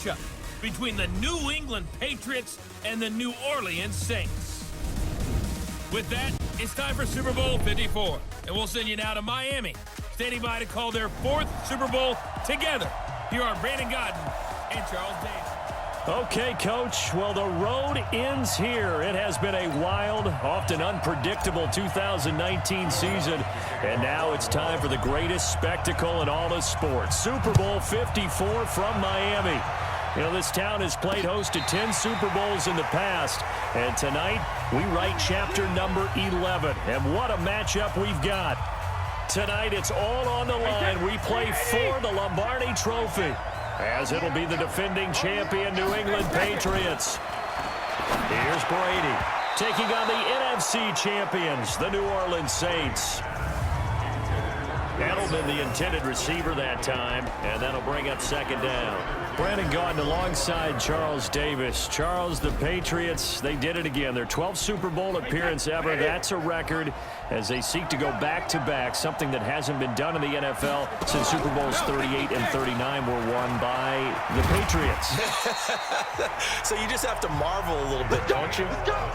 matchup between the New England Patriots and the New Orleans Saints. With that, it's time for Super Bowl 54, and we'll send you now to Miami, standing by to call their 4th Super Bowl together. Here are Brandon Godden and Charles Davis. Okay, Coach. Well, the road ends here. It has been a wild, often unpredictable 2019 season, and now it's time for the greatest spectacle in all of sports. Super Bowl 54 from Miami. You know, this town has played host to 10 Super Bowls in the past, and tonight we write chapter number 11. And what a matchup we've got. Tonight it's all on the line. We play for the Lombardi Trophy, as it'll be the defending champion New England Patriots. Here's Brady taking on the NFC champions, the New Orleans Saints. Edelman, the intended receiver that time, and that'll bring up second down. Brandon Gaudin alongside Charles Davis. Charles, the Patriots, they did it again. Their 12th Super Bowl appearance ever. That's a record as they seek to go back-to-back, something that hasn't been done in the NFL since Super Bowls 38 and 39 were won by the Patriots. So you just have to marvel a little bit, don't you?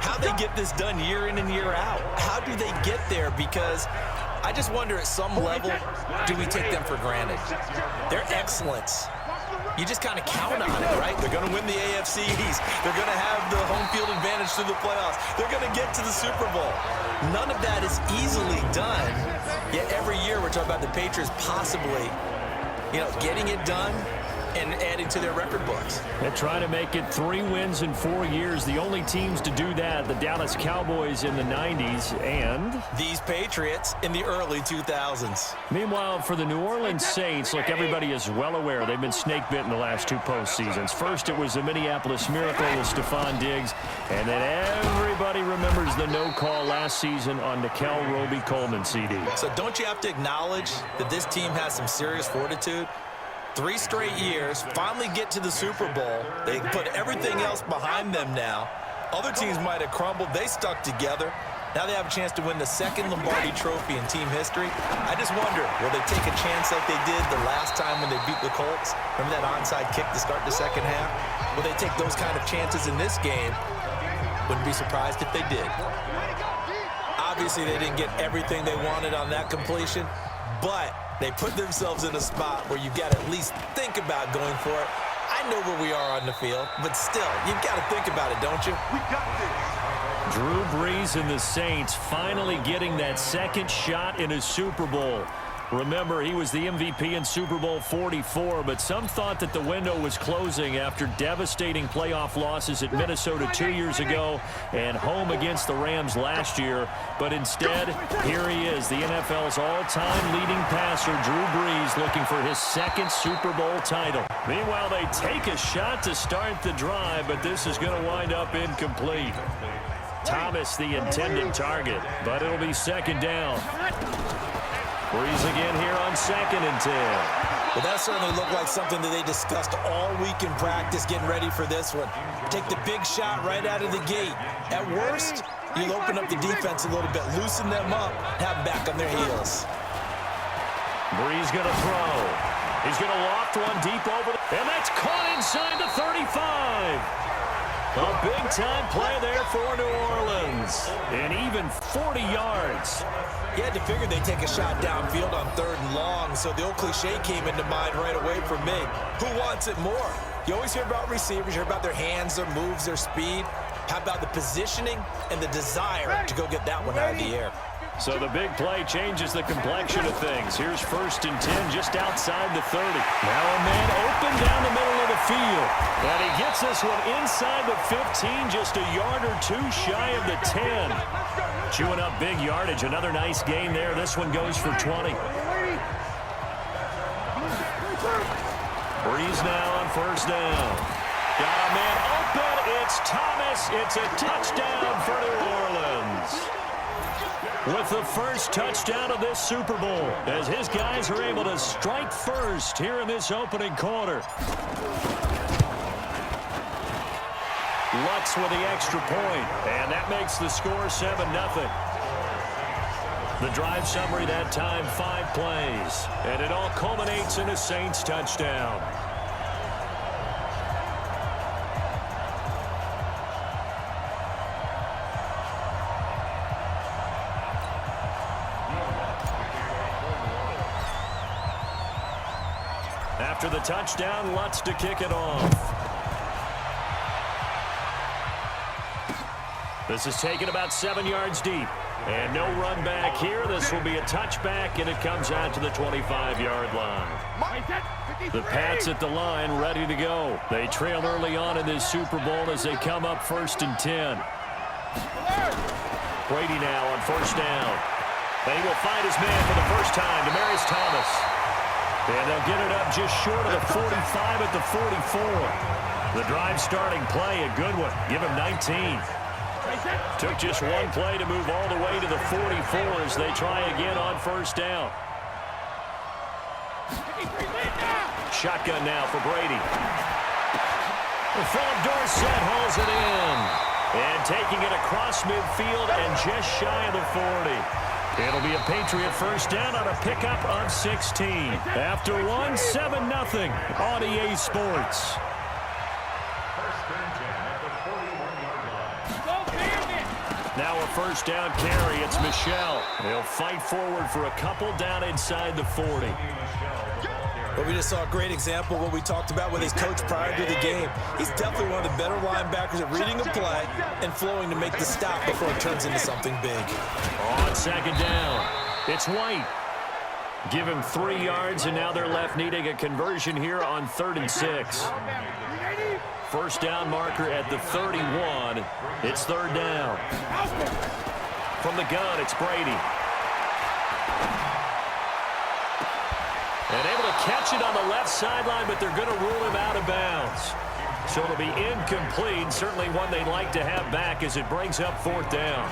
How they get this done year in and year out. How do they get there? Because I just wonder, at some level, do we take them for granted? Their excellence, you just kind of count on it, right? They're going to win the AFC East. They're going to have the home field advantage through the playoffs. They're going to get to the Super Bowl. None of that is easily done. Yet every year we're talking about the Patriots possibly, getting it done and adding to their record books. They're trying to make it 3 wins in 4 years. The only teams to do that, the Dallas Cowboys in the 90s and these Patriots in the early 2000s. Meanwhile, for the New Orleans Saints, look, everybody is well aware they've been snake-bitten the last 2 postseasons. First, it was the Minneapolis Miracle with Stephon Diggs, and then everybody remembers the no-call last season on Nickel Roby-Coleman CD. So don't you have to acknowledge that this team has some serious fortitude? 3 straight years, finally get to the Super Bowl. They put everything else behind them now. Other teams might have crumbled. They stuck together. Now they have a chance to win the 2nd Lombardi Trophy in team history. I just wonder, will they take a chance like they did the last time when they beat the Colts? Remember that onside kick to start the second half? Will they take those kind of chances in this game? Wouldn't be surprised if they did. Obviously, they didn't get everything they wanted on that completion, but they put themselves in a spot where you've got to at least think about going for it. I know where we are on the field, but still, you've got to think about it, don't you? We got this. Drew Brees and the Saints finally getting that 2nd shot in a Super Bowl. Remember, he was the MVP in Super Bowl 44, but some thought that the window was closing after devastating playoff losses at Minnesota 2 years ago and home against the Rams last year. But instead, here he is, the NFL's all-time leading passer, Drew Brees, looking for his 2nd Super Bowl title. Meanwhile, they take a shot to start the drive, but this is going to wind up incomplete. Thomas, the intended target, but it'll be 2nd down. Brees again here on 2nd and 10. Well, that certainly looked like something that they discussed all week in practice, getting ready for this one. Take the big shot right out of the gate. At worst, you'll open up the defense a little bit, loosen them up, have them back on their heels. Brees going to throw. He's going to loft one deep over, and that's caught inside the 35. A big-time play there for New Orleans. And even 40 yards. You had to figure they'd take a shot downfield on 3rd and long, so the old cliche came into mind right away for me. Who wants it more? You always hear about receivers, you hear about their hands, their moves, their speed. How about the positioning and the desire to go get that one out of the air? So the big play changes the complexion of things. Here's 1st and 10 just outside the 30. Now a man open down the middle of the field. And he gets this one inside the 15, just a yard or 2 shy of the 10. Chewing up big yardage. Another nice gain there. This one goes for 20. Brees now on 1st down. Got a man open. It's Thomas. It's a touchdown for New Orleans. With the first touchdown of this Super Bowl, as his guys are able to strike first here in this opening quarter. Lutz with the extra point, and that makes the score 7-0. The drive summary that time, 5 plays, and it all culminates in a Saints touchdown. After the touchdown, Lutz to kick it off. This is taken about 7 yards deep. And no run back here. This will be a touchback, and it comes out to the 25-yard line. The Pats at the line, ready to go. They trail early on in this Super Bowl as they come up 1st and 10. Brady now on 1st down. And he will find his man for the first time, Demaryius Thomas. And they'll get it up just short of the 45 at the 44. The drive starting play, a good one. Give him 19. Took just one play to move all the way to the 44 as they try again on 1st down. Shotgun now for Brady. Philip Dorsett hauls it in. And taking it across midfield and just shy of the 40. It'll be a Patriot 1st down on a pickup of 16. After one, 7-0 on EA Sports. Now a 1st down carry. It's Michel. They'll fight forward for a couple down inside the 40. Well, we just saw a great example of what we talked about with his coach prior to the game. He's definitely one of the better linebackers at reading a play and flowing to make the stop before it turns into something big. On 2nd down, it's White. Give him 3 yards, and now they're left needing a conversion here on 3rd and 6. 1st down marker at the 31. It's 3rd down. From the gun, it's Brady. And able to catch it on the left sideline, but they're going to rule him out of bounds. So it'll be incomplete. Certainly one they'd like to have back as it brings up 4th down.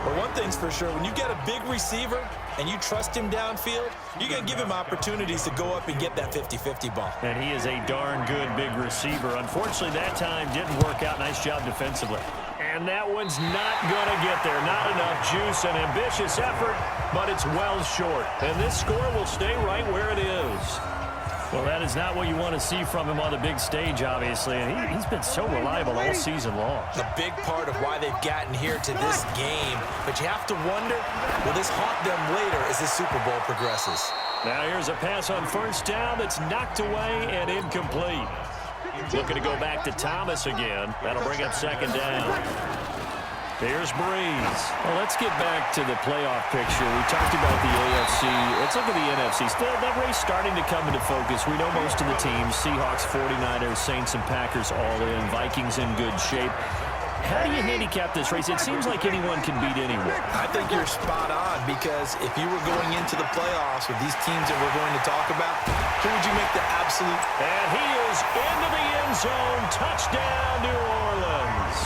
But one thing's for sure, when you get a big receiver and you trust him downfield, you're going to give him opportunities to go up and get that 50-50 ball. And he is a darn good big receiver. Unfortunately, that time didn't work out. Nice job defensively. And that one's not going to get there. Not enough juice. An ambitious effort, but it's well short. And this score will stay right where it is. Well, that is not what you want to see from him on the big stage, obviously. And he's been so reliable all season long. A big part of why they've gotten here to this game. But you have to wonder, will this haunt them later as the Super Bowl progresses? Now here's a pass on 1st down that's knocked away and incomplete. Looking to go back to Thomas again. That'll bring up 2nd down. Here's Breeze. Well, let's get back to the playoff picture. We talked about the AFC. Let's look at the NFC. Still, that race starting to come into focus. We know most of the teams, Seahawks, 49ers, Saints, and Packers all in. Vikings in good shape. How do you handicap this race? It seems like anyone can beat anyone. I think you're spot on, because if you were going into the playoffs with these teams that we're going to talk about, who would you make the absolute? And he is into the end zone. Touchdown, New Orleans.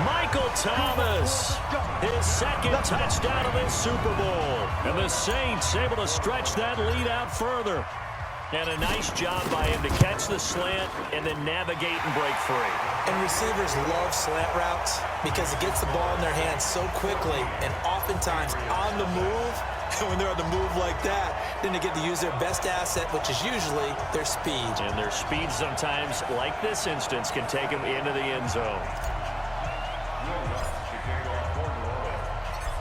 Michael Thomas, his 2nd touchdown of this Super Bowl. And the Saints able to stretch that lead out further. And a nice job by him to catch the slant and then navigate and break free. And receivers love slant routes because it gets the ball in their hands so quickly and oftentimes on the move. And when they're on the move like that, then they get to use their best asset, which is usually their speed. And their speed sometimes, like this instance, can take them into the end zone.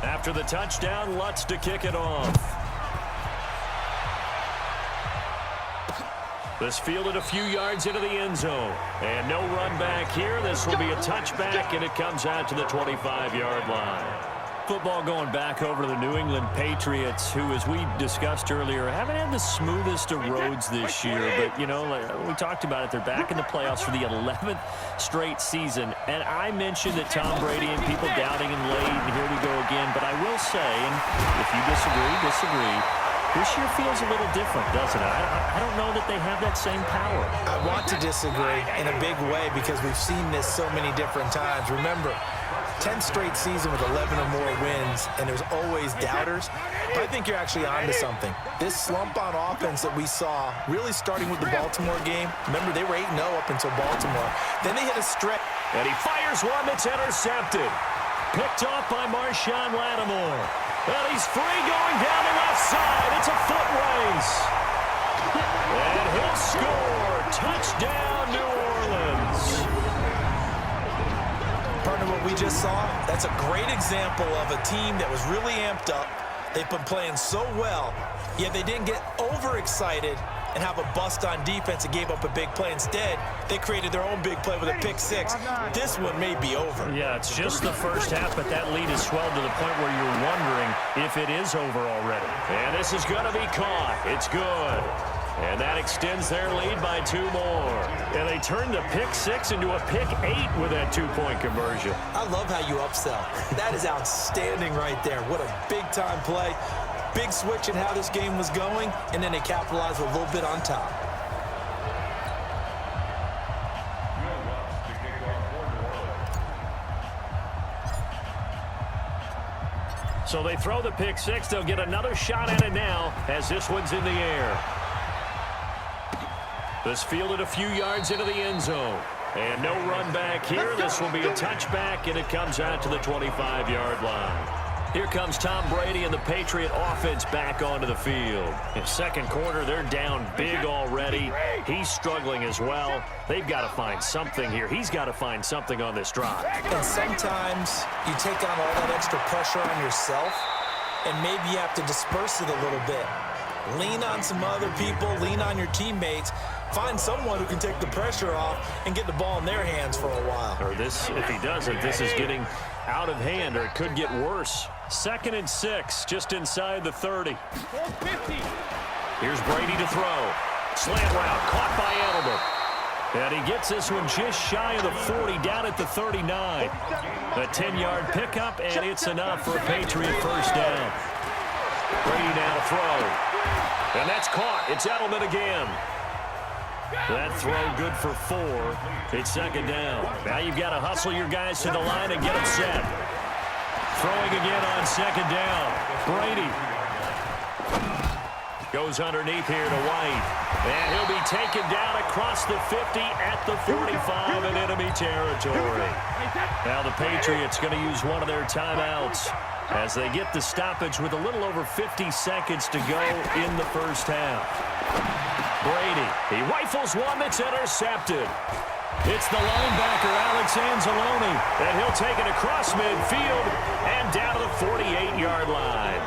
After the touchdown, Lutz to kick it off. This fielded a few yards into the end zone. And no run back here. This will be a touchback, and it comes out to the 25-yard line. Football going back over to the New England Patriots, who, as we discussed earlier, haven't had the smoothest of roads this year. But, you know, like we talked about it, they're back in the playoffs for the 11th straight season. And I mentioned that Tom Brady and people doubting him late, and here we go again. But I will say, and if you disagree, this year feels a little different, doesn't it? I don't know that they have that same power. I want to disagree in a big way because we've seen this so many different times. Remember, 10th straight season with 11 or more wins, and there's always doubters. But I think you're actually onto something. This slump on offense that we saw, really starting with the Baltimore game. Remember, they were 8-0 up until Baltimore. Then they hit a stretch. And he fires one that's intercepted. Picked off by Marshawn Lattimore. And he's free going down the left side. It's a foot race. And he'll score. Touchdown, New Orleans. Partner, what we just saw, that's a great example of a team that was really amped up. They've been playing so well, yet they didn't get overexcited and have a bust on defense and gave up a big play. Instead, they created their own big play with a pick six. This one may be over. Yeah, it's just the first half, but that lead has swelled to the point where you're wondering if it is over already. And this is going to be caught. It's good. And that extends their lead by 2 more. And they turned the pick 6 into a pick 8 with that 2-point conversion. I love how you upsell. That is outstanding right there. What a big-time play. Big switch in how this game was going, and then they capitalized with a little bit on top. So they throw the pick 6. They'll get another shot at it now as this one's in the air. This fielded a few yards into the end zone. And no run back here. This will be a touchback, and it comes out to the 25-yard line. Here comes Tom Brady and the Patriot offense back onto the field. In second quarter, they're down big already. He's struggling as well. They've got to find something here. He's got to find something on this drive. And sometimes you take on all that extra pressure on yourself, and maybe you have to disperse it a little bit. Lean on some other people. Lean on your teammates. Find someone who can take the pressure off and get the ball in their hands for a while. Or this, if he doesn't, this is getting out of hand, or it could get worse. 2nd and 6, just inside the 30. Here's Brady to throw. Slant route, caught by Edelman. And he gets this one just shy of the 40, down at the 39. A 10-yard pickup, and it's enough for a Patriot first down. Brady now to throw. And that's caught. It's Edelman again. That throw good for 4. It's 2nd down. Now you've got to hustle your guys to the line and get them set. Throwing again on 2nd down. Brady goes underneath here to White. And he'll be taken down across the 50 at the 45 in enemy territory. Now the Patriots going to use one of their timeouts as they get the stoppage with a little over 50 seconds to go in the first half. Brady, he rifles one that's intercepted. It's the linebacker, Alex Anzalone, and he'll take it across midfield and down to the 48-yard line.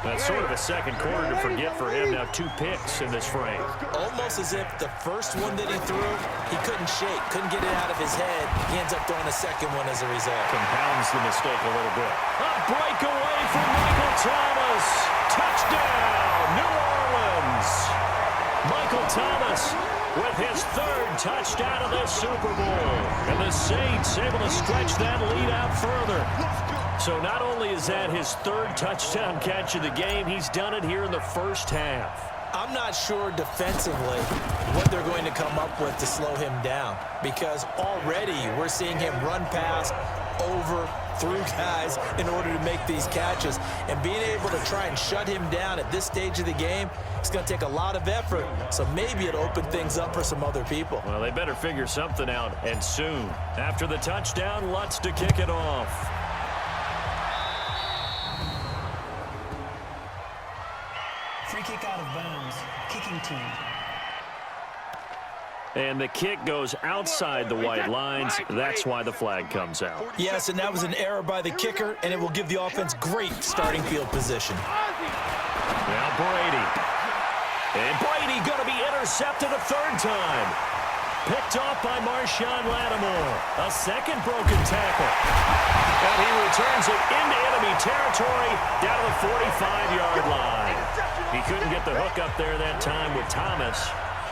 That's sort of a second quarter to forget for him. Now 2 picks in this frame. Almost as if the first one that he threw, he couldn't shake, couldn't get it out of his head. He ends up throwing a second one as a result. Compounds the mistake a little bit. A breakaway from Michael Thomas. Touchdown, New Orleans. Michael Thomas with his 3rd touchdown of the Super Bowl. And the Saints able to stretch that lead out further. So not only is that his 3rd touchdown catch of the game, he's done it here in the first half. I'm not sure defensively what they're going to come up with to slow him down, because already we're seeing him run past, over, through guys in order to make these catches. And being able to try and shut him down at this stage of the game, it's going to take a lot of effort. So maybe it'll open things up for some other people. Well, they better figure something out, and soon. After the touchdown, Lutz to kick it off. Free kick out of bounds. Kicking team. And the kick goes outside the white lines. That's why the flag comes out. Yes, and that was an error by the kicker, and it will give the offense great starting field position. Now Brady. And Brady going to be intercepted a 3rd time. Picked off by Marshawn Lattimore. A 2nd broken tackle. And he returns it into enemy territory down to the 45-yard line. He couldn't get the hook up there that time with Thomas.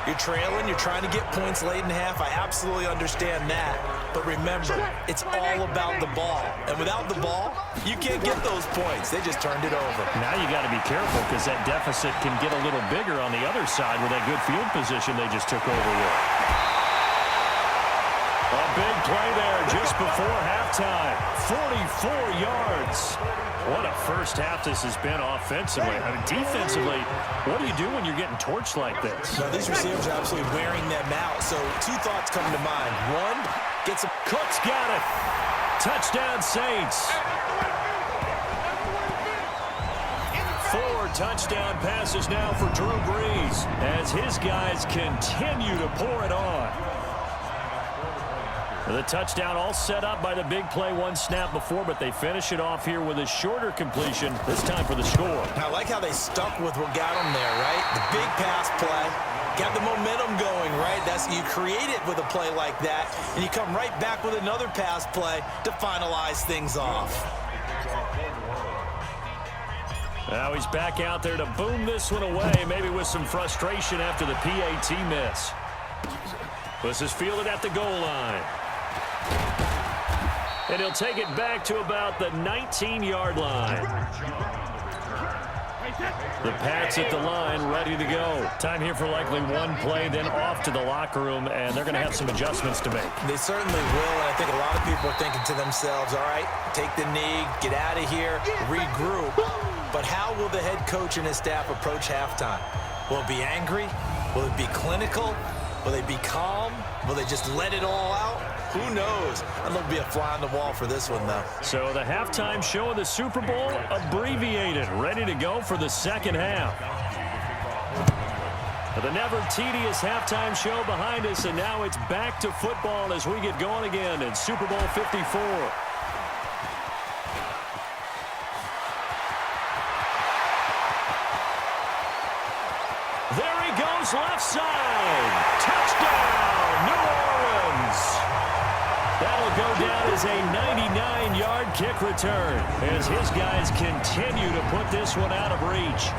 You're trailing, you're trying to get points late in half. I absolutely understand that. But remember, it's all about the ball. And without the ball, you can't get those points. They just turned it over. Now you got to be careful, because that deficit can get a little bigger on the other side with that good field position they just took over with. A big play there just before halftime. 44 yards. What a first half this has been offensively. I mean, defensively, what do you do when you're getting torched like this? Now, these receivers are absolutely wearing them out. So 2 thoughts come to mind. One, get some... Cook's got it. Touchdown, Saints. 4 touchdown passes now for Drew Brees as his guys continue to pour it on. The touchdown all set up by the big play one snap before, but they finish it off here with a shorter completion, this time for the score. I like how they stuck with what got them there, right? The big pass play, got the momentum going, right? You create it with a play like that, and you come right back with another pass play to finalize things off. Now he's back out there to boom this one away, maybe with some frustration after the PAT miss. This is fielded at the goal line. And he'll take it back to about the 19-yard line. The Pats at the line, ready to go. Time here for likely one play, then off to the locker room, and they're going to have some adjustments to make. They certainly will, and I think a lot of people are thinking to themselves, all right, take the knee, get out of here, regroup. But how will the head coach and his staff approach halftime? Will it be angry? Will it be clinical? Will they be calm? Will they just let it all out? Who knows? I'd love to be a fly on the wall for this one, though. So the halftime show of the Super Bowl abbreviated, ready to go for the second half. The never tedious halftime show behind us, and now it's back to football as we get going again in Super Bowl 54. There he goes, left side. Touchdown, New Orleans. That'll go down as a 99-yard kick return as his guys continue to put this one out of reach.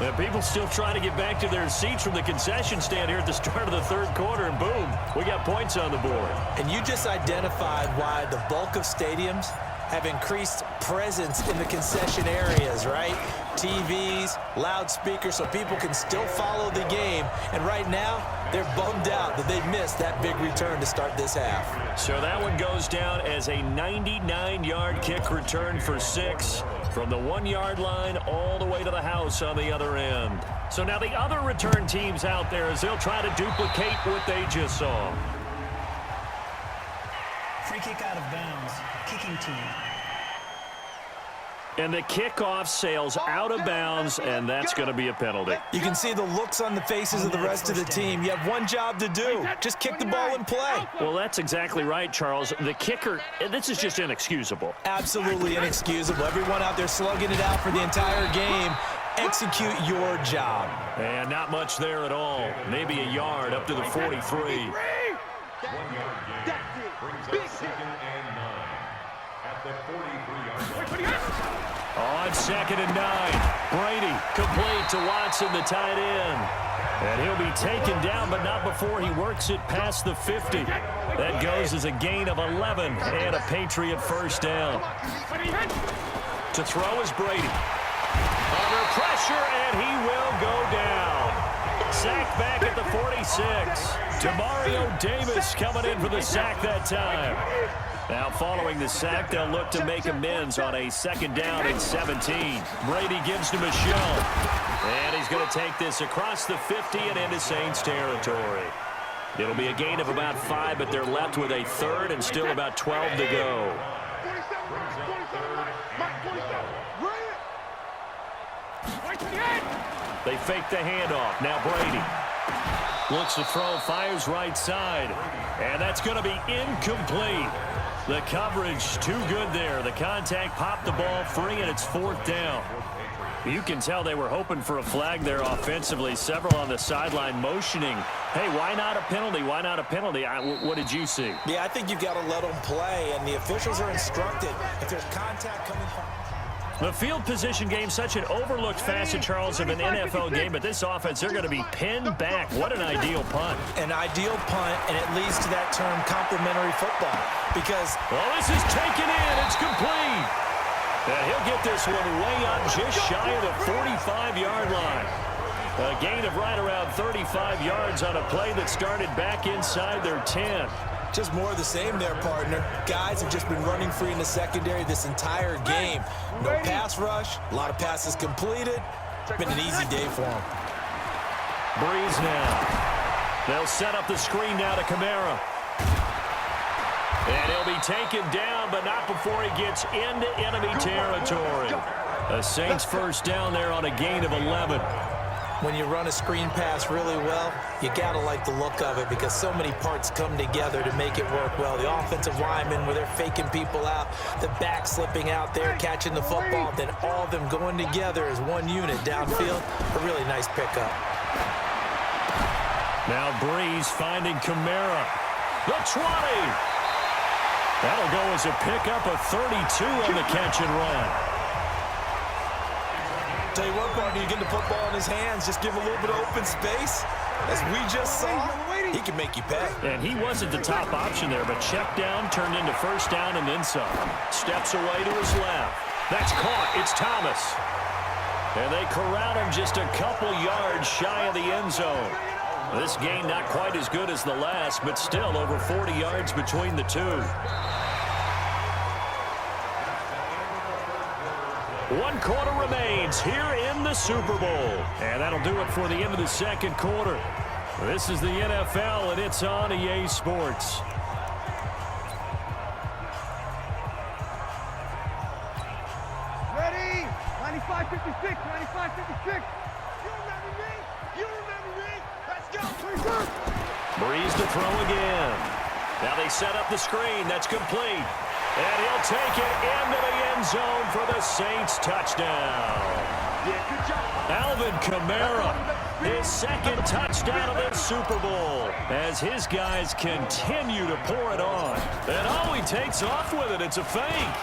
The people still trying to get back to their seats from the concession stand here at the start of the third quarter, and boom, we got points on the board. And you just identified why the bulk of stadiums have increased presence in the concession areas, right? TVs, loudspeakers, so people can still follow the game. And right now, they're bummed out that they missed that big return to start this half. So that one goes down as a 99-yard kick return for 6 from the 1-yard line all the way to the house on the other end. So now the other return teams out there as they'll try to duplicate what they just saw. Free kick out of bounds. Kicking team. And the kickoff sails out of bounds, and that's going to be a penalty. You can see the looks on the faces of the rest of the team. You have one job to do. Just kick the ball and play. Well, that's exactly right, Charles. The kicker, this is just inexcusable. Absolutely inexcusable. Everyone out there slugging it out for the entire game. Execute your job. And not much there at all. Maybe a yard up to the 43. 1 yard gain. Brings up 2nd and 9 at the 43-yard line. On 2nd and 9, Brady complete to Watson, the tight end. And he'll be taken down, but not before he works it past the 50. That goes as a gain of 11 and a Patriot first down. To throw is Brady. Under pressure, and he will go down. Sacked back at the 46. Demario Davis coming in for the sack that time. Now following the sack, they'll look to make amends on a 2nd down and 17. Brady gives to Michel. And he's going to take this across the 50 and into Saints territory. It'll be a gain of about 5, but they're left with a 3rd and still about 12 to go. They fake the handoff. Now Brady looks to throw, fires right side. And that's going to be incomplete. The coverage too good there. The contact popped the ball free, and it's 4th down. You can tell they were hoping for a flag there offensively. Several on the sideline motioning. Hey, why not a penalty? Why not a penalty? What did you see? Yeah, I think you've got to let them play, and the officials are instructed if there's contact coming from... The field position game, such an overlooked facet, Charles, of an NFL game, but this offense, they're going to be pinned back. What an ideal punt. An ideal punt, and it leads to that term complementary football, because... Well, this is taken in. It's complete. And he'll get this one way up just shy of the 45-yard line. A gain of right around 35 yards on a play that started back inside their 10. Just more of the same there, partner. Guys have just been running free in the secondary this entire game. No pass rush, a lot of passes completed. Been an easy day for them. Breeze now. They'll set up the screen now to Kamara. And he'll be taken down, but not before he gets into enemy territory. A Saints first down there on a gain of 11. When you run a screen pass really well, you got to like the look of it because so many parts come together to make it work well. The offensive linemen, where they're faking people out, the back slipping out there, catching the football, then all of them going together as one unit downfield. A really nice pickup. Now Breeze finding Kamara. The 20. That'll go as a pickup of 32 on the catch and run. Tell you what, partner, you get the football in his hands, just give him a little bit of open space. As we just saw, he can make you pay. And he wasn't the top option there, but check down turned into first down and then some. Steps away to his left. That's caught. It's Thomas. And they corral him just a couple yards shy of the end zone. This game not quite as good as the last, but still over 40 yards between the two. 1 quarter remains here in the Super Bowl. And that'll do it for the end of the second quarter. This is the NFL, and it's on EA Sports. Ready? 95-56, 95-56. You remember me? You remember me? Let's go. Breeze to throw again. Now they set up the screen. That's complete. And he'll take it into the end zone for the Saints touchdown. Alvin Kamara, his second touchdown of the Super Bowl, as his guys continue to pour it on. And oh, he takes off with it. It's a fake.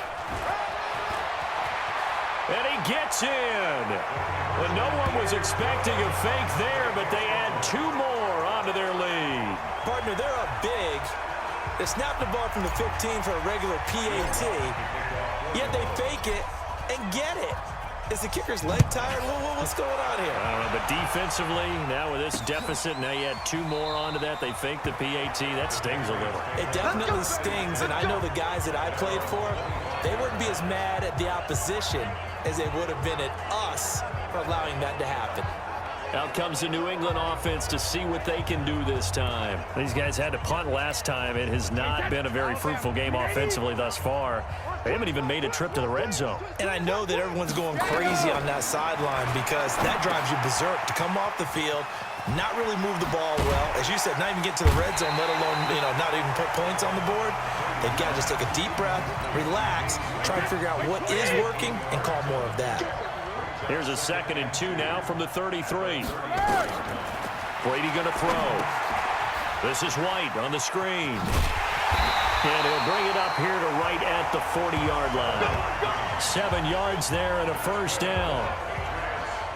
And he gets in. And no one was expecting a fake there, but they add 2 more onto their lead. Partner, they're up big. They snap the ball from the 15 for a regular PAT, yet they fake it and get it. Is the kicker's leg tired? What's going on here? I don't know, but defensively, now with this deficit, now you add 2 more onto that. They fake the PAT. That stings a little. It definitely stings, and I know the guys that I played for, they wouldn't be as mad at the opposition as they would have been at us for allowing that to happen. Out comes the New England offense to see what they can do this time. These guys had to punt last time. It has not been a very fruitful game offensively thus far. They haven't even made a trip to the red zone. And I know that everyone's going crazy on that sideline because that drives you berserk to come off the field, not really move the ball well. As you said, not even get to the red zone, let alone, not even put points on the board. They've got to just take a deep breath, relax, try to figure out what is working, and call more of that. Here's a 2nd and 2 now from the 33. Brady going to throw. This is White on the screen. And he'll bring it up here to right at the 40-yard line. 7 yards there and a first down.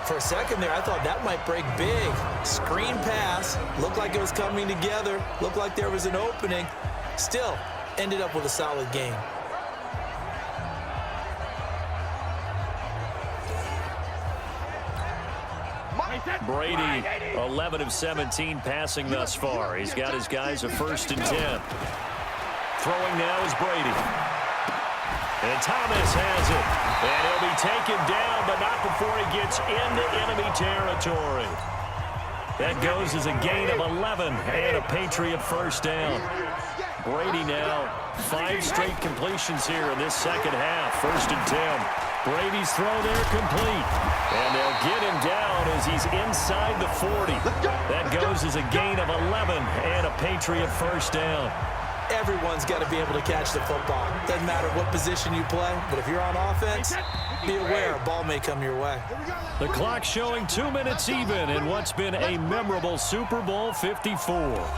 For a second there, I thought that might break big. Screen pass. Looked like it was coming together. Looked like there was an opening. Still, ended up with a solid game. Brady, 11 of 17 passing thus far. He's got his guys a 1st and 10. Throwing now is Brady. And Thomas has it. And he'll be taken down, but not before he gets into enemy territory. That goes as a gain of 11 and a Patriot first down. Brady now 5 straight completions here in this second half. 1st and 10. Brady's throw there complete. And they'll get him down as he's inside the 40. That goes as a gain of 11 and a Patriot first down. Everyone's got to be able to catch the football. Doesn't matter what position you play, but if you're on offense, be aware a ball may come your way. The clock showing 2 minutes even in what's been a memorable Super Bowl 54.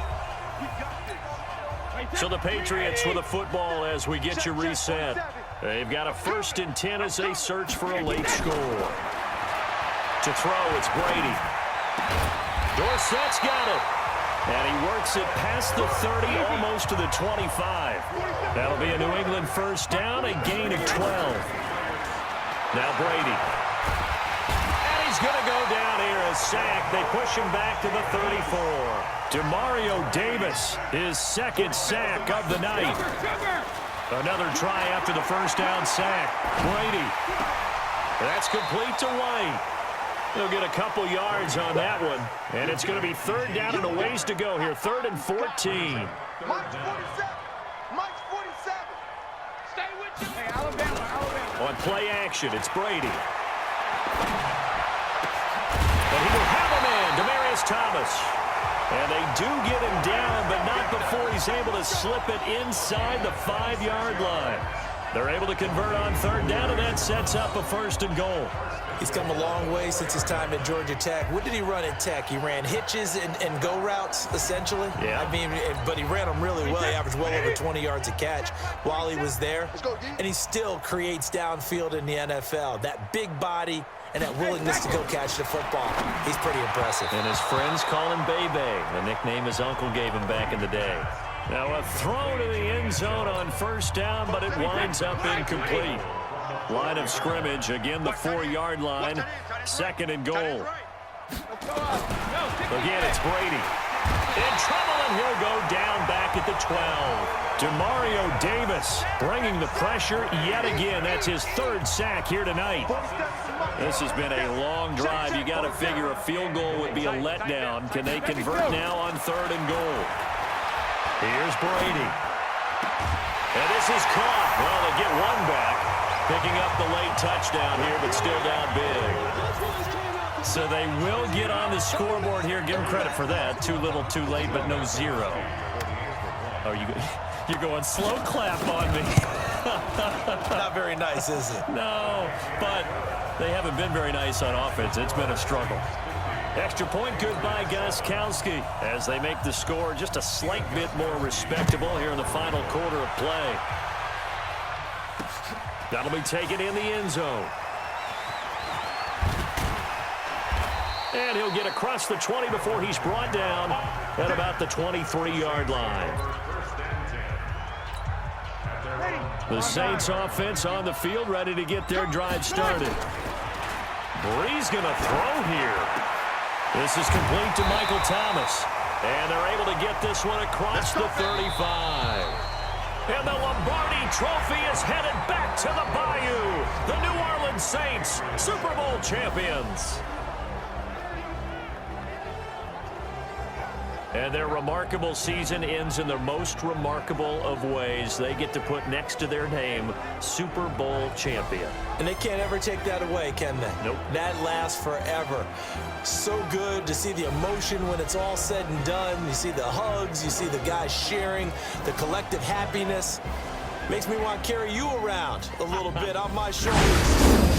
So the Patriots with a football as we get you reset. They've got a 1st and 10 as they search for a late score. To throw, it's Brady. Dorsett's got it. And he works it past the 30, almost to the 25. That'll be a New England first down, a gain of 12. Now Brady. And he's going to go down here, a sack. They push him back to the 34. Demario Davis, his 2nd sack of the night. Another try after the first down sack. Brady. That's complete to White. He'll get a couple yards on that one. And it's going to be 3rd down and a ways to go here. 3rd and 14. Mike's 47. Mike's 47. Stay with you. Hey, Alabama. On play action, it's Brady. And he will have a Thomas. And they do get him down, but not before he's able to slip it inside the 5-yard line. They're able to convert on third down, and that sets up a 1st and goal. He's come a long way since his time at Georgia Tech. What did he run at Tech? He ran hitches and go routes, essentially. Yeah. I mean, but he ran them really well. He averaged well over 20 yards a catch while he was there. And he still creates downfield in the NFL. That big body and that willingness to go catch the football. He's pretty impressive. And his friends call him Bebe, the nickname his uncle gave him back in the day. Now a throw to the end zone on 1st down, but it winds up incomplete. Line of scrimmage, again the 4-yard line, 2nd and goal. Again, it's Brady. In trouble, and he'll go down back at the 12. Demario Davis bringing the pressure yet again. That's his 3rd sack here tonight. This has been a long drive. You got to figure a field goal would be a letdown. Can they convert now on 3rd and goal? Here's Brady. And this is caught. Well, they get one back. Picking up the late touchdown here, but still down big. So they will get on the scoreboard here. Give them credit for that. Too little, too late, but no 0. Oh, you're going slow clap on me. Not very nice, is it? No, but they haven't been very nice on offense. It's been a struggle. Extra point good by Gostkowski as they make the score just a slight bit more respectable here in the final quarter of play. That'll be taken in the end zone. And he'll get across the 20 before he's brought down at about the 23-yard line. The Saints offense on the field, ready to get their drive started. Bree's going to throw here. This is complete to Michael Thomas. And they're able to get this one across the 35. And the Lombardi Trophy is headed back to the Bayou. The New Orleans Saints, Super Bowl champions. And their remarkable season ends in the most remarkable of ways. They get to put next to their name, Super Bowl champion. And they can't ever take that away, can they? Nope. That lasts forever. So good to see the emotion when it's all said and done. You see the hugs, you see the guys sharing, the collective happiness. Makes me want to carry you around a little bit on my shoulders.